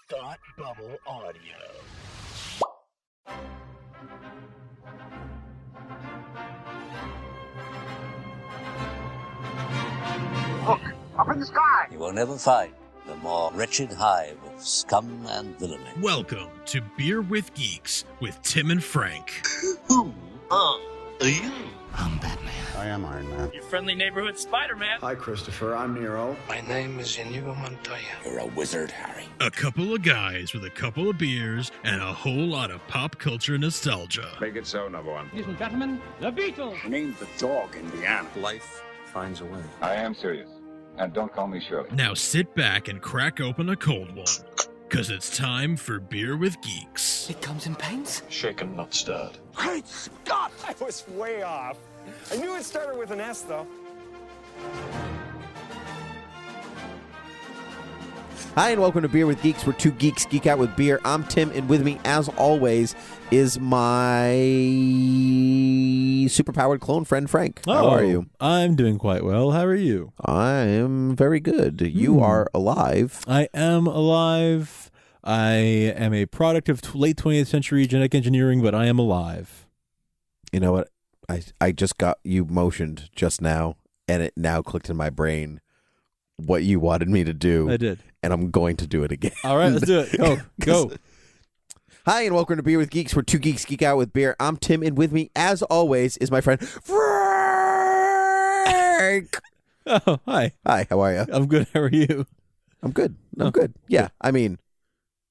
Thought Bubble Audio. Look, up in the sky! You will never find the more wretched hive of scum and villainy. Welcome to Beer with Geeks with Tim and Frank. Who are you? I'm Batman. I am Iron Man. Your friendly neighborhood Spider-Man. Hi, Christopher. I'm Nero. My name is Inigo Montoya. You're a wizard, Harry. A couple of guys with a couple of beers and a whole lot of pop culture nostalgia. Make it so, number one. Ladies and gentlemen, the Beatles. Name the dog, Indiana. Life finds a way. I am serious. And don't call me Shirley. Now sit back and crack open a cold one, because it's time for Beer with Geeks. It comes in pints? Shaken, not stirred. Great Scott! I was way off. I knew it started with an S, though. Hi, and welcome to Beer with Geeks, where two geeks geek out with beer. I'm Tim, and with me, as always, is my superpowered clone friend, Frank. How are you? I'm doing quite well. How are you? I am very good. You are alive. I am alive. I am a product of late 20th century genetic engineering, but I am alive. You know what? I just got you motioned just now, and it now clicked in my brain what you wanted me to do. I did. And I'm going to do it again. All right, let's do it. Go. Hi, and welcome to Beer with Geeks, where two geeks geek out with beer. I'm Tim, and with me, as always, is my friend Frank. Oh, hi. Hi, how are you? I'm good. How are you? I'm good. I'm good. Yeah, I mean,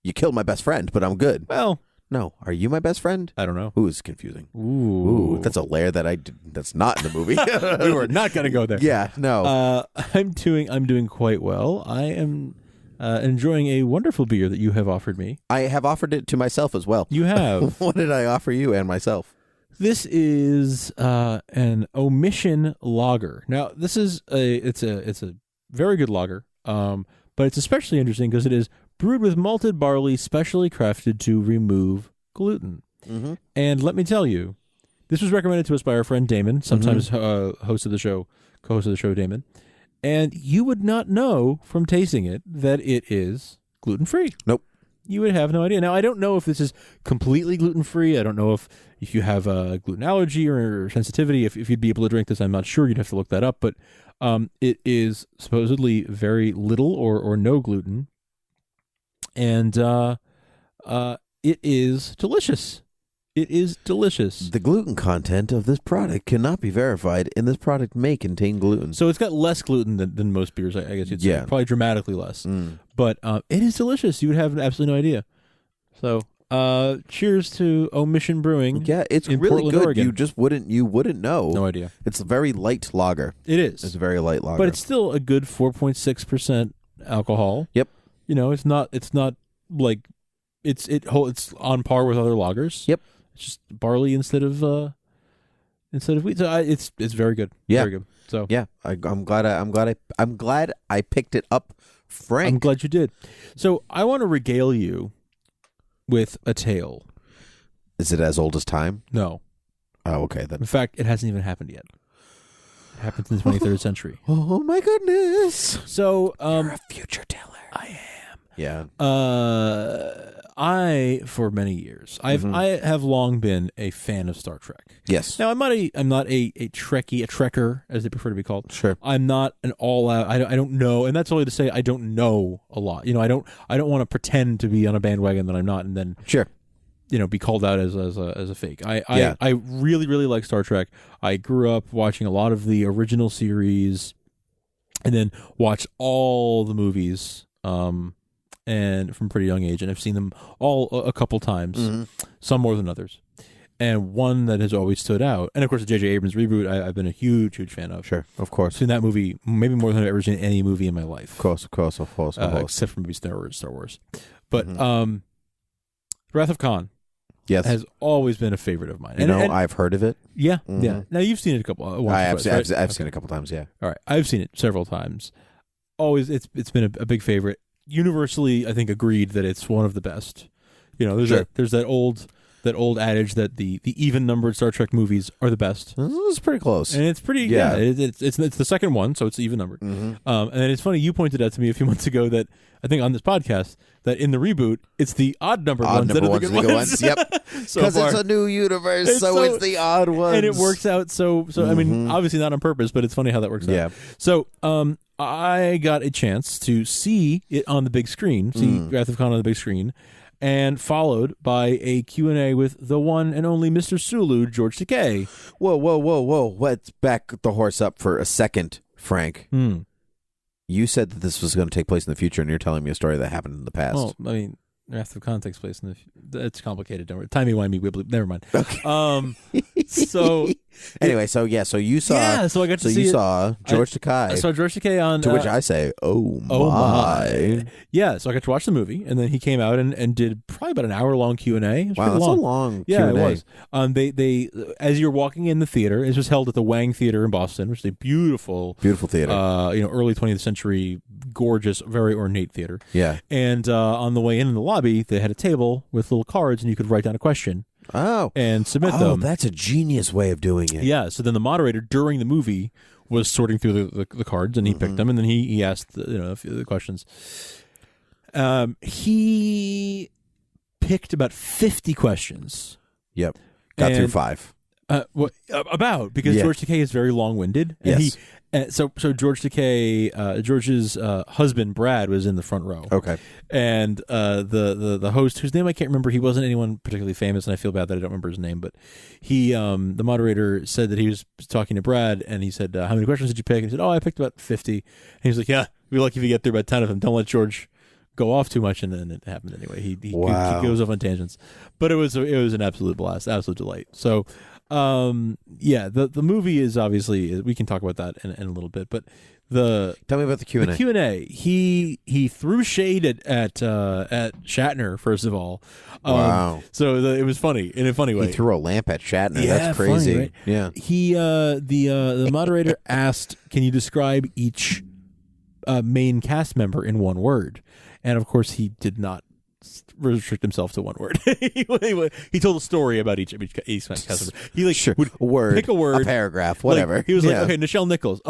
you killed my best friend, but I'm good. Well, no, are you my best friend? I don't know. Ooh, it's confusing. Ooh, that's a layer that's not in the movie. We were not going to go there. Yeah, no. I'm doing quite well. I am enjoying a wonderful beer that you have offered me. I have offered it to myself as well. You have. What did I offer you and myself? This is an omission lager. Now, this is it's a very good lager, but it's especially interesting because it is brewed with malted barley, specially crafted to remove gluten. Mm-hmm. And let me tell you, this was recommended to us by our friend Damon, sometimes host of the show, co-host of the show, Damon. And you would not know from tasting it that it is gluten-free. Nope. You would have no idea. Now, I don't know if this is completely gluten-free. I don't know if you have a gluten allergy or sensitivity, if you'd be able to drink this. I'm not sure. You'd have to look that up. But it is supposedly very little or no gluten. And it is delicious. It is delicious. The gluten content of this product cannot be verified, and this product may contain gluten. So it's got less gluten than most beers, I guess you'd say. Yeah. Probably dramatically less. But it is delicious. You would have absolutely no idea. So cheers to Omission Brewing. Yeah, it's in really Portland, good. Oregon. You wouldn't know. No idea. It's a very light lager. It is. It's a very light lager. But it's still a good 4.6% alcohol. Yep. You know, it's not like it's on par with other lagers. Yep. It's just barley instead of wheat. So it's very good. Yeah. Very good. So yeah, I'm glad I picked it up, Frank. I'm glad you did. So I want to regale you with a tale. Is it as old as time? No. Oh, okay then. In fact, it hasn't even happened yet. It happened in the 23rd century. Oh my goodness! So you're a future teller. I am. Yeah. For many years, I have long been a fan of Star Trek. Yes. Now I'm not a Trekker, as they prefer to be called. Sure. I'm not an all out. I don't know, and that's only to say I don't know a lot. You know, I don't want to pretend to be on a bandwagon that I'm not, and then sure, you know, be called out as a fake. I really really like Star Trek. I grew up watching a lot of the original series, and then watched all the movies. And from a pretty young age, and I've seen them all a couple times, some more than others. And one that has always stood out, and of course the J.J. Abrams reboot, I've been a huge fan of. Sure, of course. I've seen that movie maybe more than I've ever seen any movie in my life. Of course. Except for maybe Star Wars. But Wrath of KHAAAAAN has always been a favorite of mine. And I've heard of it. Yeah, yeah. Now you've seen it a couple. I've seen it a couple times. Yeah. All right, I've seen it several times. Always, it's been a big favorite. Universally, I think, agreed that it's one of the best. You know, there's that old old adage that the even numbered Star Trek movies are the best. This is pretty close. And it's pretty, it's the second one, so it's even numbered. And it's funny, you pointed out to me a few months ago that, I think on this podcast, that in the reboot, it's the odd numbered ones that are the good ones. Yep. So Because far. it's a new universe, so it's the odd ones. And it works out so I mean, obviously not on purpose, but it's funny how that works out. So, I got a chance to see it on the big screen, see Wrath of KHAAAAAN on the big screen, and followed by a Q&A with the one and only Mr. Sulu, George Takei. Whoa. Let's back the horse up for a second, Frank. You said that this was going to take place in the future, and you're telling me a story that happened in the past. Well, I mean, Wrath of KHAAAAAN takes place in the... It's complicated. Don't worry. Timey-wimey, wibbly. Never mind. Okay. So... Anyway, so you saw... Yeah, so I got to see you saw George Takei. I saw George Takei on... To which I say, oh my. Yeah, so I got to watch the movie, and then he came out and did probably about an hour-long Q&A. Wow, that's a long Q&A. Yeah, it was. They as you're walking in the theater, it was held at the Wang Theater in Boston, which is a beautiful theater. Early 20th century, gorgeous, very ornate theater. Yeah. And on the way in the lobby, they had a table with little cards, and you could write down a question. And submit them. Oh, that's a genius way of doing it. Yeah, so then the moderator during the movie was sorting through the cards, and he picked them, and then he asked a few of the questions. He picked about 50 questions. Yep, got through 5. Because George Takei is very long-winded. And yes. So George Takei, George's husband Brad was in the front row. Okay, and the host, whose name I can't remember, he wasn't anyone particularly famous, and I feel bad that I don't remember his name. But he, the moderator, said that he was talking to Brad, and he said, "How many questions did you pick?" And he said, "Oh, I picked about 50." And he was like, "Yeah, we'd be lucky if you get through about 10 of them. Don't let George go off too much." And then it happened anyway. He goes off on tangents, but it was an absolute blast, absolute delight. So. The movie is obviously, we can talk about that in a little bit, but tell me about the Q&A. The Q&A, he threw shade at Shatner, first of all. Wow. So it was funny in a funny way. He threw a lamp at Shatner. Yeah, that's crazy. funny, right? Yeah. He the moderator asked, "Can you describe each main cast member in one word?" And of course, he did not restrict himself to one word. He told a story about each cast member. He would pick a word, a paragraph, whatever. He was like, okay, Nichelle Nichols.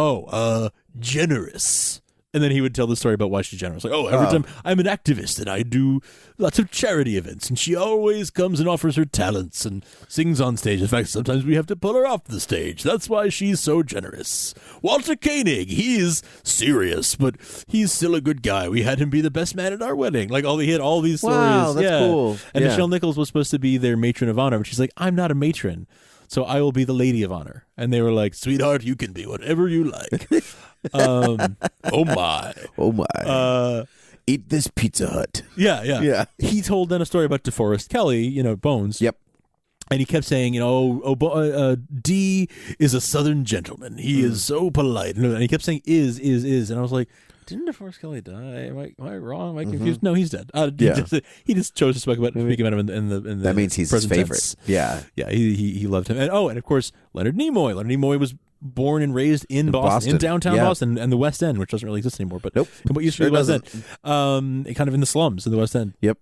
Generous. And then he would tell the story about why she's generous. Like, every time I'm an activist and I do lots of charity events, and she always comes and offers her talents and sings on stage. In fact, sometimes we have to pull her off the stage. That's why she's so generous. Walter Koenig, he's serious, but he's still a good guy. We had him be the best man at our wedding. Like, he had all these stories. Wow, that's cool. And Nichelle Nichols was supposed to be their matron of honor, but she's like, I'm not a matron, so I will be the lady of honor. And they were like, sweetheart, you can be whatever you like. Oh my. Eat this Pizza Hut. Yeah. He told then a story about DeForest Kelly, Bones. Yep. And he kept saying, D is a Southern gentleman. He is so polite. And he kept saying is. And I was like, didn't DeForest Kelly die? Am I wrong? Am I confused? No, he's dead. He just chose to speak about him in the that means he's his favorite. Tense. Yeah. Yeah, he loved him. And of course, Leonard Nimoy. Leonard Nimoy was born and raised in Boston, in downtown Boston, and the West End, which doesn't really exist anymore. But what used to be the West End, kind of in the slums in the West End. Yep.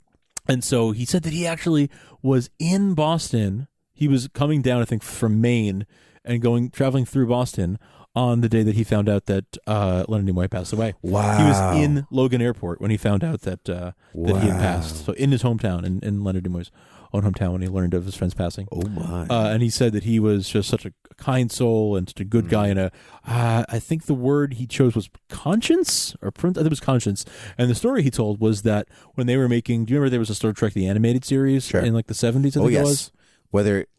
And so he said that he actually was in Boston. He was coming down, I think, from Maine and traveling through Boston on the day that he found out that Leonard Nimoy passed away. Wow. He was in Logan Airport when he found out that that he had passed. So in his hometown, in Leonard Nimoy's own hometown, when he learned of his friend's passing. Oh my! And he said that he was just such a kind soul and such a good guy. And I think the word he chose was conscience, I think it was conscience. And the story he told was that when they were making, do you remember there was a Star Trek the animated series in like the 70s? I think it was.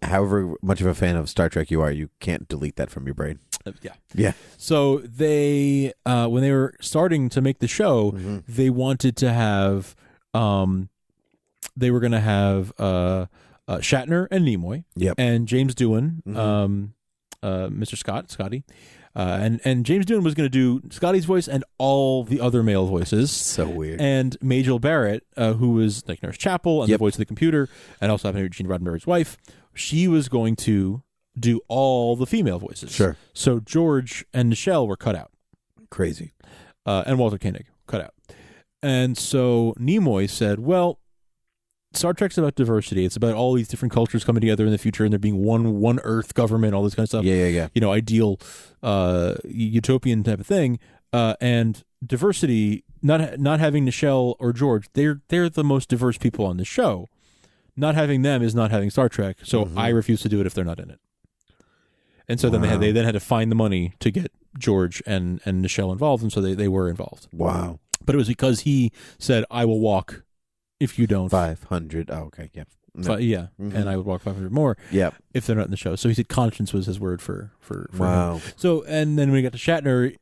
However much of a fan of Star Trek you are, you can't delete that from your brain. Yeah. So they, when they were starting to make the show, they wanted to have, they were going to have Shatner and Nimoy, and James Doohan, Mr. Scotty, and James Doohan was going to do Scotty's voice and all the other male voices. So weird. And Majel Barrett, who was like Nurse Chapel and the voice of the computer, and also happened to be Gene Roddenberry's wife, she was going to do all the female voices. Sure. So George and Nichelle were cut out. Crazy. And Walter Koenig cut out. And so Nimoy said, well, Star Trek's about diversity. It's about all these different cultures coming together in the future, and there being one Earth government, all this kind of stuff. Yeah. You know, ideal utopian type of thing. And diversity, not having Nichelle or George, they're the most diverse people on the show. Not having them is not having Star Trek. So I refuse to do it if they're not in it. And so then they then had to find the money to get George and Nichelle involved, and so they were involved. Wow. But it was because he said, "I will walk if you don't." 500. Oh, okay. Yeah. No. And I would walk 500 more. Yep. If they're not in the show. So he said conscience was his word for wow. him. So and then when we got to Shatner,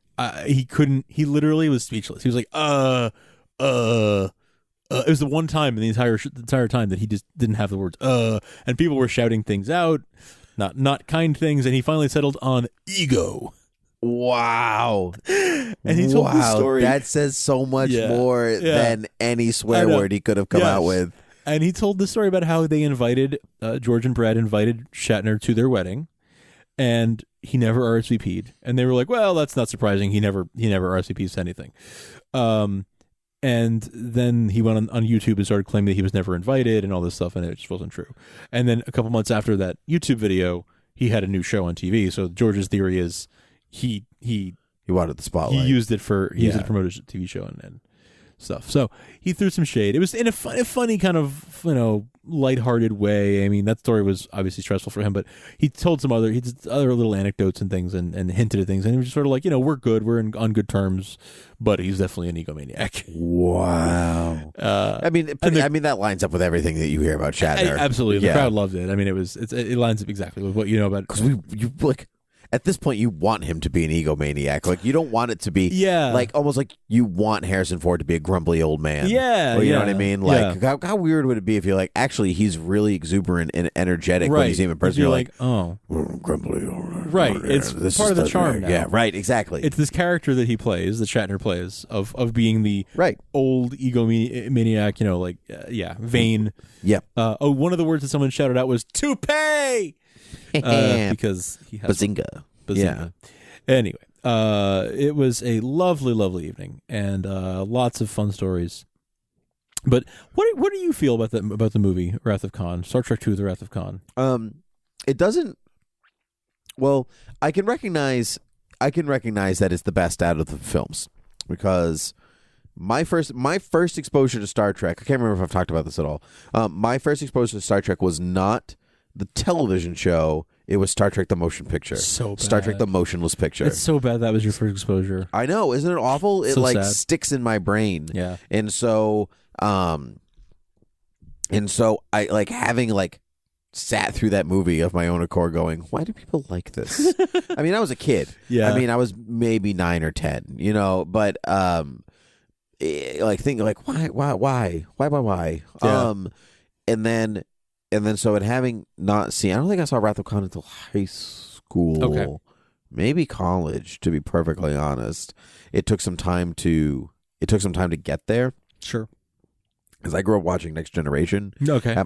he couldn't. He literally was speechless. He was like, It was the one time in the entire time that he just didn't have the words and people were shouting things out, not kind things, and he finally settled on ego. Wow. And he told the story. That says so much more than any swear word he could have come out with. And he told the story about how they invited George and Brad invited Shatner to their wedding, and he never RSVP'd. And they were like, "Well, that's not surprising. He never RSVPs to anything." And then he went on YouTube and started claiming that he was never invited and all this stuff, and it just wasn't true. And then a couple months after that YouTube video, he had a new show on TV. So George's theory is he wanted the spotlight. He used it to promote his TV show and stuff. So he threw some shade. It was in a funny kind of, lighthearted way. I mean, that story was obviously stressful for him, but he told some other little anecdotes and things and hinted at things, and he was just sort of like, we're good, we're on good terms, but he's definitely an egomaniac. Wow. I mean, that lines up with everything that you hear about Shatner. Absolutely. The crowd loved it. I mean, it lines up exactly with what you know about. Because at this point, you want him to be an egomaniac. Like, you don't want it to be, almost like you want Harrison Ford to be a grumbly old man. Yeah. Or you know what I mean? Like, how weird would it be if you're like, actually, he's really exuberant and energetic when you see him in person. You're like, oh, grumbly old man. Right. It's part of the charm now. Yeah, right, exactly. It's this character that he plays, that Shatner plays, of being the old egomaniac, vain. Yeah. One of the words that someone shouted out was toupee! Because he has Bazinga. Yeah. Anyway, it was a lovely, lovely evening, and lots of fun stories. But what do you feel about the movie Wrath of Khan, Star Trek II: The Wrath of Khan? It doesn't. Well, I can recognize that it's the best out of the films, because my first exposure to Star Trek. I can't remember if I've talked about this at all. My first exposure to Star Trek was not the television show. It was Star Trek: The Motion Picture. So bad. Star Trek: The Motionless Picture. It's so bad that was your first exposure. I know, isn't it awful? It so sad. Sticks in my brain. Yeah. And so I having sat through that movie of my own accord going, why do people like this? I mean, I was a kid. Yeah. I mean, I was maybe 9 or 10, but thinking why? Yeah. And then so having not seen, I don't think I saw Wrath of Khan until high school. Okay. Maybe college, to be perfectly honest. It took some time to get there. Sure. Because I grew up watching Next Generation at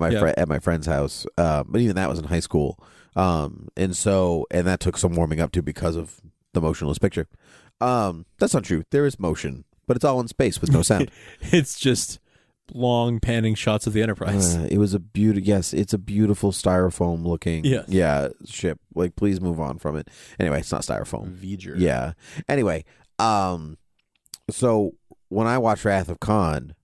my friend's house, but even that was in high school, and that took some warming up to because of the motionless picture. That's not true. There is motion, but it's all in space with no sound. It's just long panning shots of the Enterprise. It was a Yes, it's a beautiful styrofoam looking. Ship. Like, please move on from it. Anyway, it's not styrofoam. V'ger. Yeah. Anyway, so when I watched Wrath of Khan,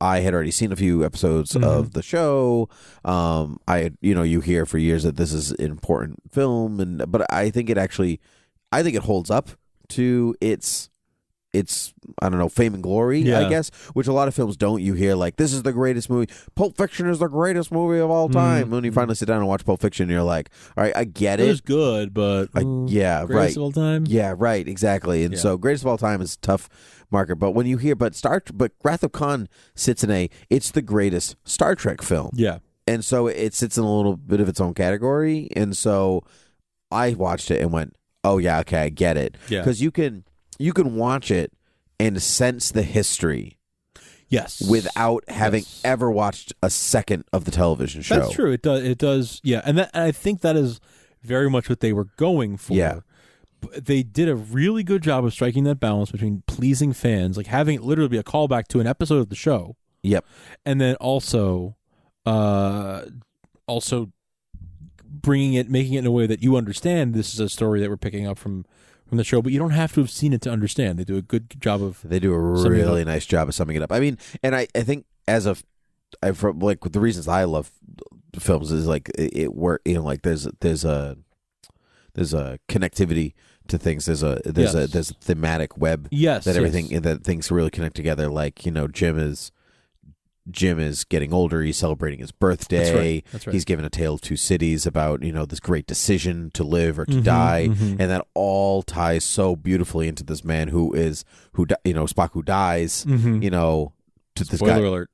I had already seen a few episodes of the show. You hear for years that this is an important film, but I think it holds up to its I don't know, fame and glory, I guess, which a lot of films don't. You hear this is the greatest movie. Pulp Fiction is the greatest movie of all time. When you finally sit down and watch Pulp Fiction, you're like, all right, I get it. It was good, but greatest of all time. Yeah, right, exactly. And so greatest of all time is a tough marker. But when you hear, but Wrath of Khan sits in it's the greatest Star Trek film. Yeah. And so it sits in a little bit of its own category. And so I watched it and went, oh yeah, okay, I get it. Yeah. Because you can watch it and sense the history. Yes. Without having ever watched a second of the television show. That's true. It does. Yeah. And I think that is very much what they were going for. Yeah. They did a really good job of striking that balance between pleasing fans, having it literally be a callback to an episode of the show. Yep. And then also also making it in a way that you understand this is a story that we're picking up from the show, but you don't have to have seen it to understand. They do a good job of. They do a really nice job of summing it up. I mean, and I think from like the reasons I love films is like it work. You know, like there's a connectivity to things. There's a thematic web. Yes, that things really connect together. Like, you know, Jim is getting older. He's celebrating his birthday. That's right. He's given a tale of two cities about, you know, this great decision to live or to die, and that all ties so beautifully into this man Spock who dies. You know, to this Spoiler guy. alert.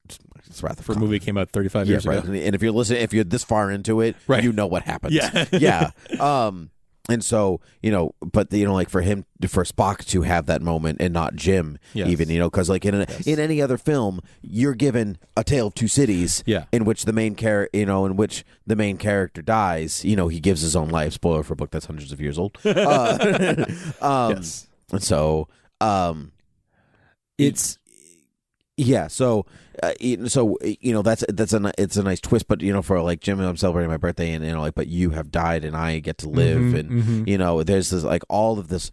It's Wrath of For a KHAAAAAN. movie came out 35 years ago. And if you're this far into it, right, you know what happens. Yeah. And so, you know, but you know, like for Spock to have that moment and not Jim, even, you know, because like in any other film, you're given a tale of two cities, in which the main character dies. You know, he gives his own life. Spoiler for a book that's hundreds of years old. Yes. And so, it's. Yeah, so you know it's a nice twist, but you know, for like Jim, I'm celebrating my birthday, and you know, like, but you have died and I get to live, and you know, there's this like all of this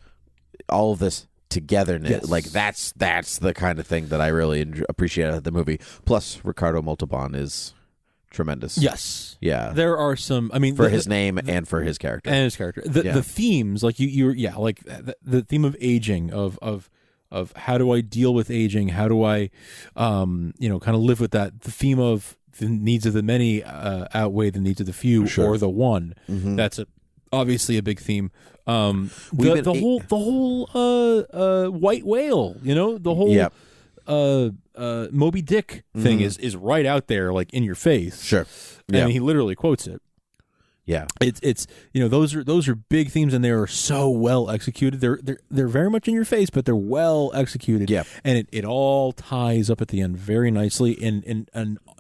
togetherness. Yes. Like that's the kind of thing that I really appreciate about the movie. Plus, Ricardo Montalban is tremendous. Yes, yeah. There are some. I mean, for his name and for his character the themes, like like the theme of aging of how do I deal with aging? How do I, kind of live with that? The theme of the needs of the many outweigh the needs of the few, or the one. That's obviously a big theme. The whole white whale, you know, the whole Moby Dick thing is right out there, like in your face. Sure, and he literally quotes it. Yeah, it's you know, those are big themes, and they are so well executed. They're very much in your face, but they're well executed. Yeah, and it all ties up at the end very nicely in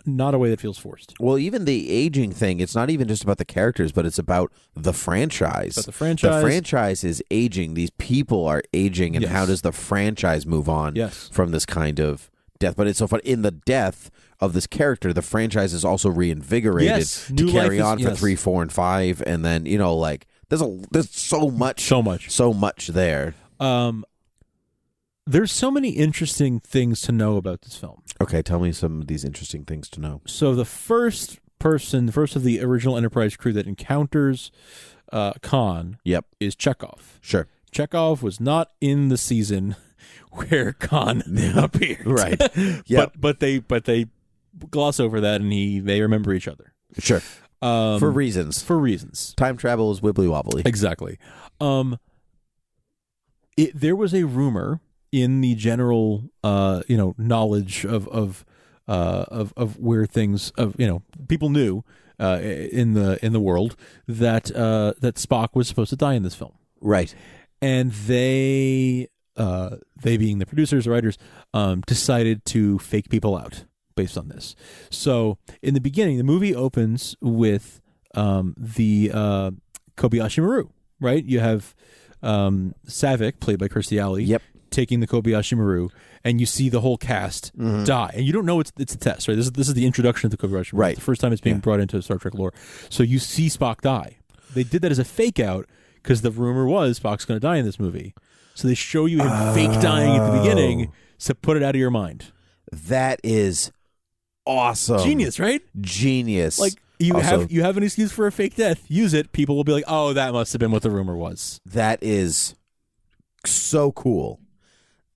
not a way that feels forced. Well, even the aging thing, it's not even just about the characters, but it's about the franchise. The franchise is aging. These people are aging, and how does the franchise move on from this kind of death? But it's so fun. In the death of this character, the franchise is also reinvigorated to carry on for 3, 4, and 5, and then, you know, like there's so much there. There's so many interesting things to know about this film. Okay, tell me some of these interesting things to know. So the first of the original Enterprise crew that encounters Khan is Chekhov. Sure. Chekhov was not in the season where Khan appeared. Right. Yeah. But they gloss over that, and they remember each other. Sure. For reasons. Time travel is wibbly wobbly. Exactly. There was a rumor in the general knowledge of where things people knew in the world that Spock was supposed to die in this film. Right. And they being the producers, the writers, decided to fake people out based on this. So in the beginning, the movie opens with the Kobayashi Maru, right? You have Savick, played by Kirstie Alley, taking the Kobayashi Maru, and you see the whole cast die. And you don't know it's a test, right? This is the introduction to the Kobayashi Maru. Right. It's the first time it's being brought into Star Trek lore. So you see Spock die. They did that as a fake out because the rumor was Spock's going to die in this movie. So they show you him fake dying at the beginning to put it out of your mind. That is awesome. Genius, right? Genius. Like you have an excuse for a fake death. Use it. People will be like, "Oh, that must have been what the rumor was." That is so cool.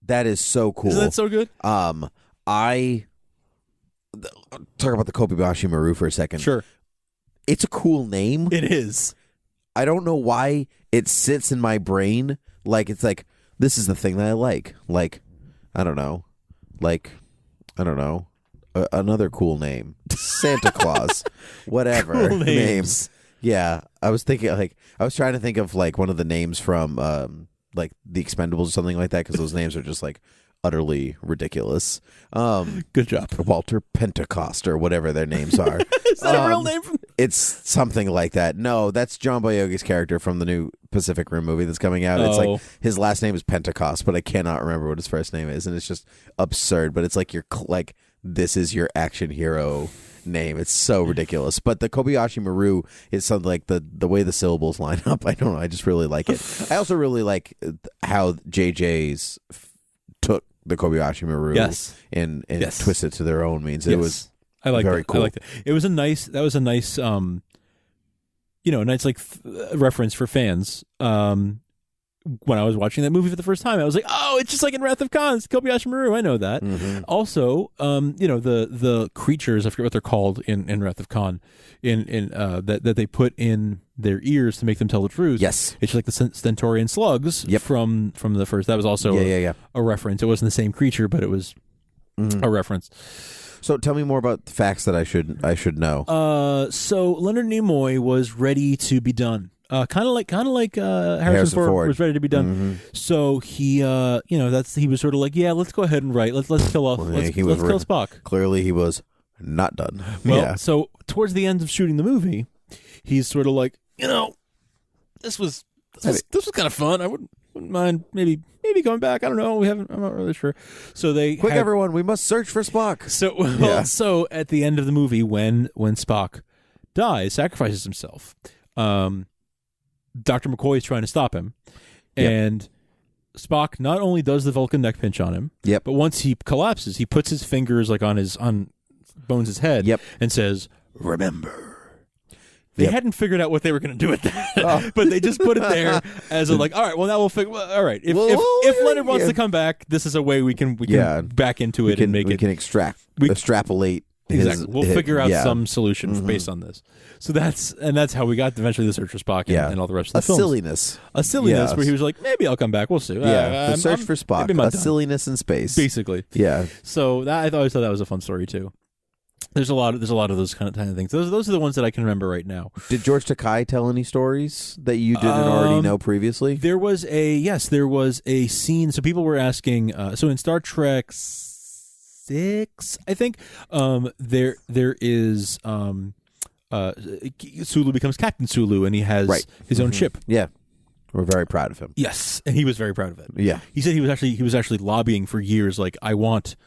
Isn't that so good? I talk about the Kobayashi Maru for a second. Sure. It's a cool name. It is. I don't know why it sits in my brain. Like, it's like, this is the thing that I like. Like, I don't know. Another cool name. Santa Claus. Whatever. Cool names. Yeah. I was trying to think of like one of the names from like The Expendables or something like that, because those names are just like utterly ridiculous. Good job. Walter Pentecost or whatever their names are. Is that a real name? It's something like that. No, that's John Boyega's character from the new Pacific Rim movie that's coming out. It's like his last name is Pentecost, but I cannot remember what his first name is, and it's just absurd. But it's like this is your action hero name. It's so ridiculous. But the Kobayashi Maru is something like the way the syllables line up. I don't know. I just really like it. I also really like how JJ's took the Kobayashi Maru and twisted to their own means. It was very cool. I liked it. It was a nice. That was a nice. Nice like reference for fans. When I was watching that movie for the first time, I was like, "Oh, it's just like in Wrath of KHAAAAAN, it's Kobayashi Maru." I know that. Mm-hmm. Also, the creatures, I forget what they're called in Wrath of KHAAAAAN, that they put in their ears to make them tell the truth. Yes, it's like the Stentorian slugs from the first. That was also a reference. It wasn't the same creature, but it was a reference. So tell me more about the facts that I should know. So Leonard Nimoy was ready to be done. Kind of like Harrison Ford was ready to be done. Mm-hmm. So he, he was sort of like, yeah, let's go ahead and write. Let's kill off. Let's kill Spock. Clearly, he was not done. Well, so towards the end of shooting the movie, he's sort of like, this was kind of fun. I wouldn't mind maybe going back. I don't know. I'm not really sure. So everyone, we must search for Spock. So so at the end of the movie, when Spock dies, sacrifices himself. Dr. McCoy is trying to stop him, and Spock not only does the Vulcan neck pinch on him, but once he collapses, he puts his fingers like on Bones' head, and says, "Remember." They hadn't figured out what they were going to do with that, but they just put it there as a like, all right, well now we'll figure. All right, if Leonard wants to come back, this is a way we can back into it and make it. We can extrapolate. Exactly. We'll figure out some solution based on this. So that's how we got eventually the search for Spock and all the rest of the films. A silliness where he was like, maybe I'll come back. We'll see. The search for Spock. A silliness in space. Basically. Yeah. So I always thought that was a fun story too. There's a lot of those kind of things. Those are the ones that I can remember right now. Did George Takei tell any stories that you didn't already know previously? There was a scene. So people were asking. So in Star Trek 6, I think, there is Sulu becomes Captain Sulu, and he has his own ship. Yeah, we're very proud of him. Yes, and he was very proud of it. Yeah, he said he was actually lobbying for years. Like, I want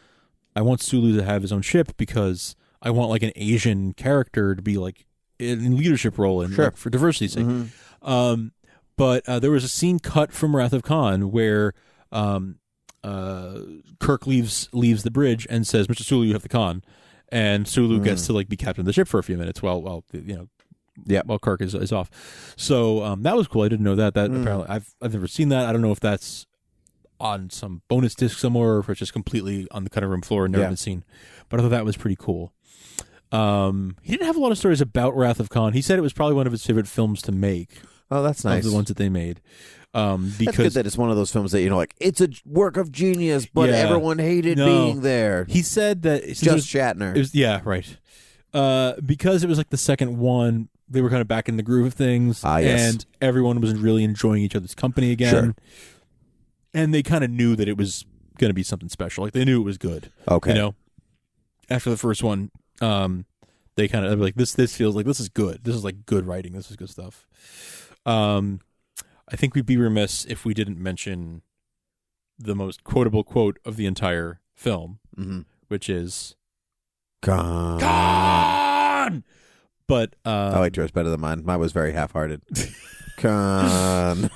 Sulu to have his own ship because I want like an Asian character to be like in leadership role and like, for diversity's sake. Mm-hmm. But there was a scene cut from Wrath of KHAAAAAN where Kirk leaves the bridge and says, "Mr. Sulu, you have the con," and Sulu gets to like be captain of the ship for a few minutes while Kirk is off. So that was cool. I didn't know that. Apparently I've never seen that. I don't know if that's on some bonus disc somewhere or if it's just completely on the cutting room floor and never been seen. But I thought that was pretty cool. He didn't have a lot of stories about Wrath of KHAAAAAN. He said it was probably one of his favorite films to make. Oh, that's nice. Of the ones that they made. Because that's good that it's one of those films that like it's a work of genius, but everyone hated being there. He said that just Shatner. It was, right. Because it was like the second one, they were kind of back in the groove of things, and everyone was really enjoying each other's company again. Sure. And they kind of knew that it was going to be something special. Like they knew it was good. Okay. After the first one, they kind of like this feels like this is good. This is like good writing. This is good stuff. I think we'd be remiss if we didn't mention the most quotable quote of the entire film, which is "Khan." But I liked yours better than mine. Mine was very half-hearted. Khan.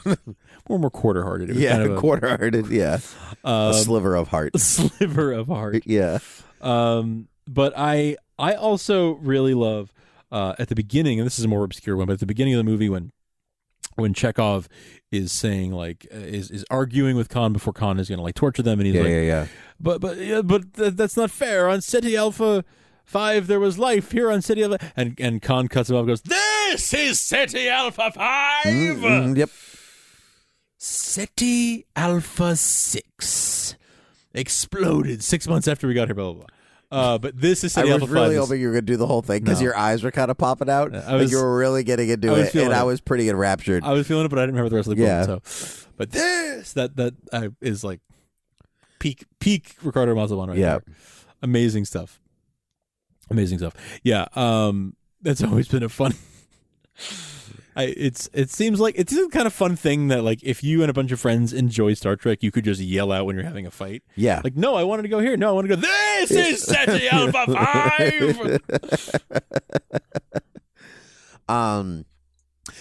More quarter-hearted. It was kind of a quarter-hearted. Yeah, a sliver of heart. A sliver of heart. Yeah. But I also really love at the beginning, and this is a more obscure one, but at the beginning of the movie when Chekhov is saying like is arguing with Khan before Khan is going to like torture them, and he's but that's not fair. On Ceti Alpha 5 there was life. Here on Ceti Alpha, and Khan cuts him off and goes, "This is Ceti Alpha 5." Yep. Ceti Alpha 6 exploded 6 months after we got here. Blah blah blah. But this is Ceti Alpha 5. I was really hoping you were going to do the whole thing because your eyes were kind of popping out. You were really getting into it, and I was pretty enraptured. I was feeling it, but I didn't remember the rest of the quote. So, but this that is like peak Ricardo Montalban right there. Amazing stuff. Yeah. That's always been a fun. It seems like it's a kind of fun thing that like if you and a bunch of friends enjoy Star Trek, you could just yell out when you're having a fight. Yeah. Like, no, I wanted to go here. No, I want to go there. This is SETI Alpha 5!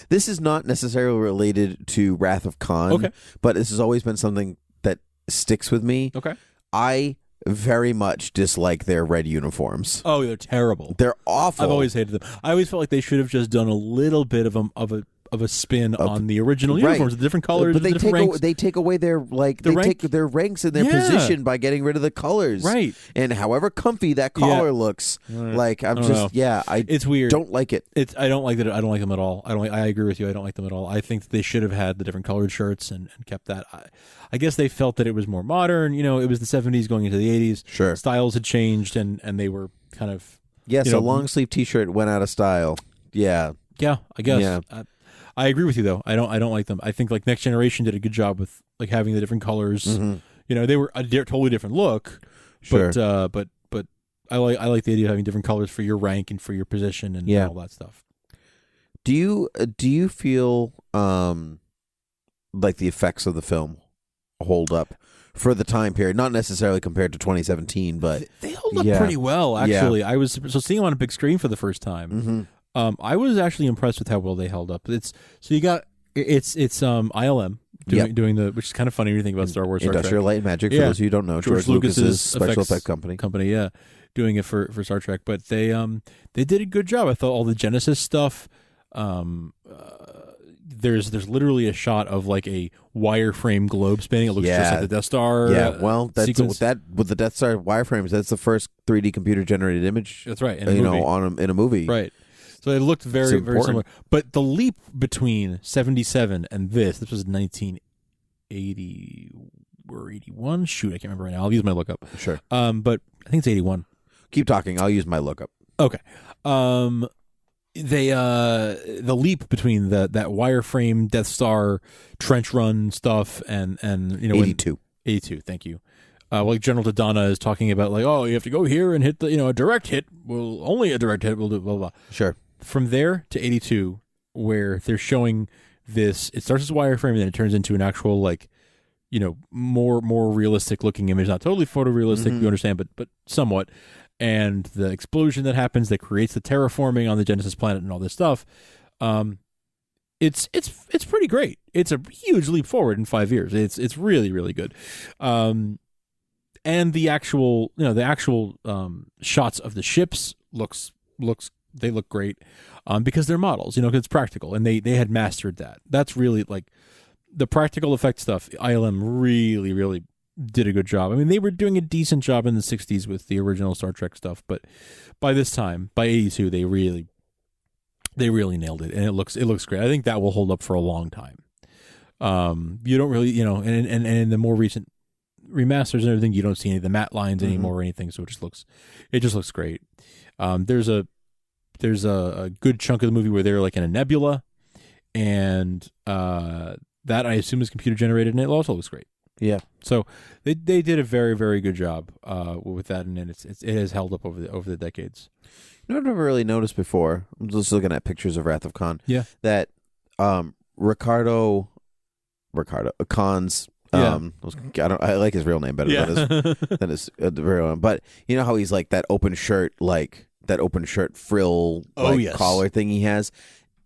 This is not necessarily related to Wrath of Khan, Okay. but this has always been something that sticks with me. Okay. I very much dislike their red uniforms. Oh, they're terrible. They're awful. I've always hated them. I always felt like they should have just done a little bit of a spin on the original uniforms, the different colors, but the different ranks. they take away their rank? take their ranks and their Yeah. position by getting rid of the colors, Right. And however comfy that collar looks, like I don't know. It's weird. Don't like it. I don't like that. I don't like them at all. I agree with you. I don't like them at all. I think that they should have had the different colored shirts and kept that. I guess they felt that it was more modern. You know, it was the 70s going into the 80s. Sure. Styles had changed and they were kind of Yes, a long sleeve T-shirt went out of style. Yeah. Yeah, I guess. Yeah. I agree with you though. I don't like them. I think like Next Generation did a good job with like having the different colors. Mhm. You know, they were a totally different look. Sure. But I like the idea of having different colors for your rank and for your position and all that stuff. Do you feel like the effects of the film hold up for the time period? Not necessarily compared to 2017, but They hold up pretty well, actually. I was seeing them on a big screen for the first time. Mm-hmm. I was actually impressed with how well they held up. It's ILM doing the, which is kind of funny when you think about Star Wars, Star Industrial Trek. Light and Magic. For those of you who don't know, George Lucas's special effect company, doing it for Star Trek. But they did a good job. I thought all the Genesis stuff. There's literally a shot of like a wireframe globe spinning. It looks just like the Death Star. Yeah, well, that's sequence. with the Death Star wireframes. That's the first 3D computer generated image. That's right. In a movie. In a movie, right? So it looked very very similar. But the leap between 77 and this was 1980 or 81. Shoot, I can't remember right now. I'll use my lookup. Sure. But I think it's 81. Keep talking. I'll use my lookup. Okay. The leap between that wireframe Death Star trench run stuff and 82. 82, thank you. Like General Dodonna is talking about like, oh, you have to go here and hit a direct hit. Only a direct hit will do blah blah. Sure. From there to 82, where they're showing this, it starts as wireframe and then it turns into an actual like, more realistic looking image. Not totally photorealistic, you understand, but somewhat. And the explosion that happens that creates the terraforming on the Genesis planet and all this stuff, it's pretty great. It's a huge leap forward in 5 years. It's really really good, and the actual shots of the ships they look great, because they're models, because it's practical and they had mastered that. That's really like the practical effect stuff. ILM really really did a good job. I mean, they were doing a decent job in the 60s with the original Star Trek stuff, but by this time, by 82, they really nailed it, and it looks great. I think that will hold up for a long time. You don't really, and in the more recent remasters and everything, you don't see any of the matte lines anymore or anything, so it just looks great. There's a good chunk of the movie where they're like in a nebula, and that I assume is computer generated, and it also looks great. Yeah. So they did a very very good job with that, and it has held up over the decades. I've never really noticed before. I'm just looking at pictures of Wrath of Khan. Yeah. That Ricardo Khan's. I like his real name better than his real name. But you know how he's like that open shirt frill collar thing he has.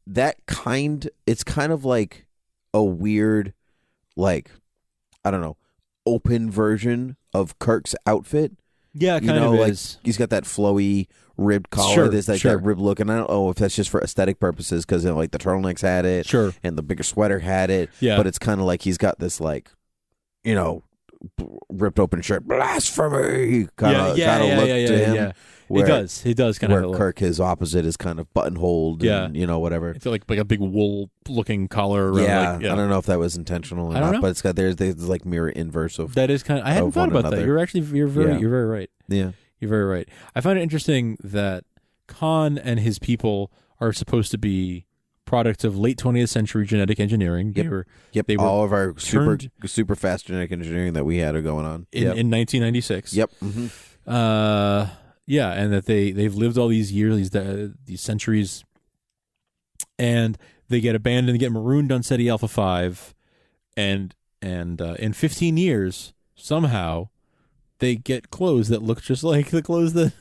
It's kind of like a weird, like, I don't know, open version of Kirk's outfit. Yeah, kind of is. He's got that flowy ribbed collar. Sure, There's that rib look, and I don't know if that's just for aesthetic purposes because like the turtlenecks had it, sure, and the bigger sweater had it. Yeah, but it's kind of like he's got this like, ripped open shirt, blasphemy kind of look to him. Yeah. Where, it does kind of where Kirk, his opposite, is kind of buttonholed. And, whatever. It's like a big wool looking collar. Around, I don't know if that was intentional or not, but it's got there's like mirror inverse of that is kind of. I hadn't thought about that. You're very right. Yeah, you're very right. I find it interesting that Khan and his people are supposed to be products of late 20th century genetic engineering. Yep. They were all of our super fast genetic engineering that we had are going on in 1996. Yep. Mm-hmm. Yeah, and that they've lived all these years, these centuries, and they get abandoned, they get marooned on SETI Alpha 5, and in 15 years, somehow, they get clothes that look just like the clothes that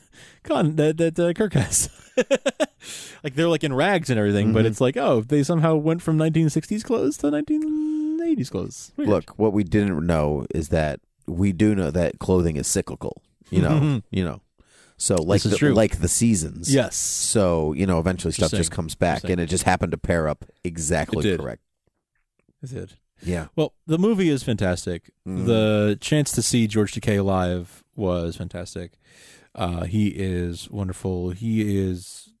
Kirk has. Like they're like in rags and everything, but it's like, oh, they somehow went from 1960s clothes to 1980s clothes. Weird. Look, what we didn't know is that we do know that clothing is cyclical. You know. So like like the seasons. Yes. So, eventually stuff just comes back, and it just happened to pair up exactly correct. It did. Yeah. Well, the movie is fantastic. The chance to see George Takei live was fantastic. He is wonderful. He is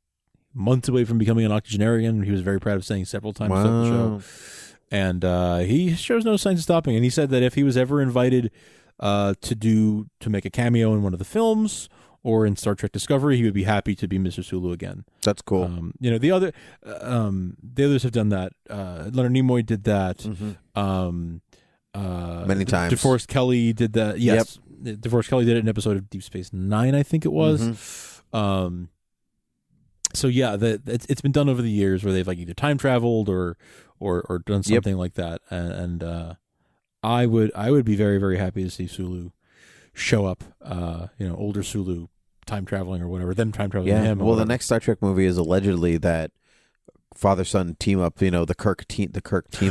months away from becoming an octogenarian. He was very proud of saying several times throughout the show. And he shows no signs of stopping. And he said that if he was ever invited to make a cameo in one of the films or in Star Trek Discovery, he would be happy to be Mr. Sulu again. That's cool. The others have done that. Leonard Nimoy did that. Many times. DeForest Kelley did that. Yes. Yep. DeForest Kelley did it in an episode of Deep Space Nine, I think it was. So yeah, it's been done over the years where they've like either time traveled or done something like that. And I would be very, very happy to see Sulu show up, older Sulu time traveling or whatever, them time traveling to him. Well, the next Star Trek movie is allegedly that father-son team up, the Kirk team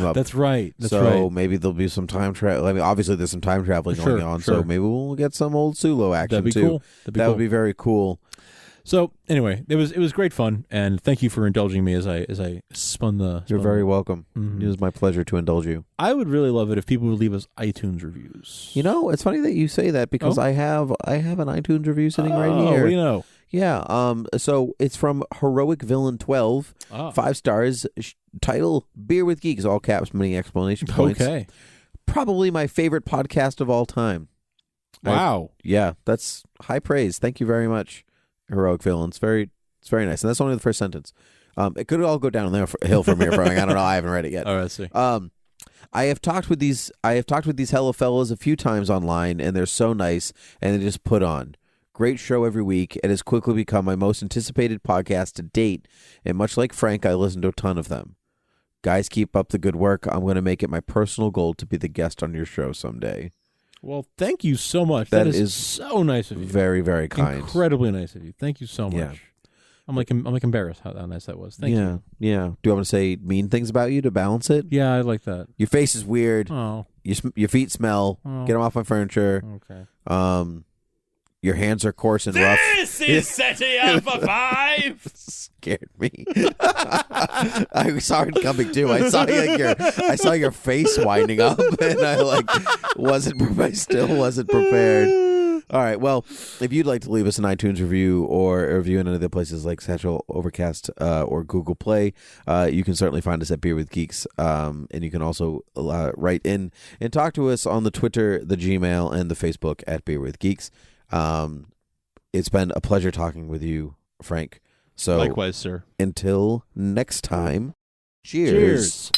up. That's right. So maybe there'll be some time travel. I mean, obviously there's some time traveling going on, so maybe we'll get some old Sulu action That'd be too. Cool. That would be very cool. So anyway, it was great fun, and thank you for indulging me as I spun the. You're very welcome. It was my pleasure to indulge you. I would really love it if people would leave us iTunes reviews. It's funny that you say that because I have an iTunes review sitting right here. What do you know? Yeah. So it's from Heroic Villain 12, 5 stars. Title: Beer with Geeks, all caps, many exclamation points. Okay. Probably my favorite podcast of all time. Wow. That's high praise. Thank you very much, Heroic Villain. It's very nice, and that's only the first sentence. It could all go down a hill from here. I don't know. I haven't read it yet. All right, let's see. I have talked with these hello fellas a few times online, and they're so nice, and they just put on. Great show every week. It has quickly become my most anticipated podcast to date, and much like Frank, I listen to a ton of them. Guys, keep up the good work. I'm going to make it my personal goal to be the guest on your show someday. Well, thank you so much. That is so nice of you. Very, very kind. Incredibly nice of you. Thank you so much. Yeah. I'm like embarrassed how nice that was. Thank you. Yeah. Do you want to say mean things about you to balance it? Yeah, I like that. Your face is weird. Oh. Your feet smell. Oh. Get them off my furniture. Okay. Your hands are coarse and rough. This is setting up for 5. Scared me. I saw it coming too. I saw your face winding up, and I still wasn't prepared. All right. Well, if you'd like to leave us an iTunes review or a review in any of the places like Satchel, Overcast, or Google Play, you can certainly find us at Beer with Geeks. And you can also write in and talk to us on the Twitter, the Gmail, and the Facebook at Beer with Geeks. It's been a pleasure talking with you, Frank. So likewise, sir. Until next time, cheers.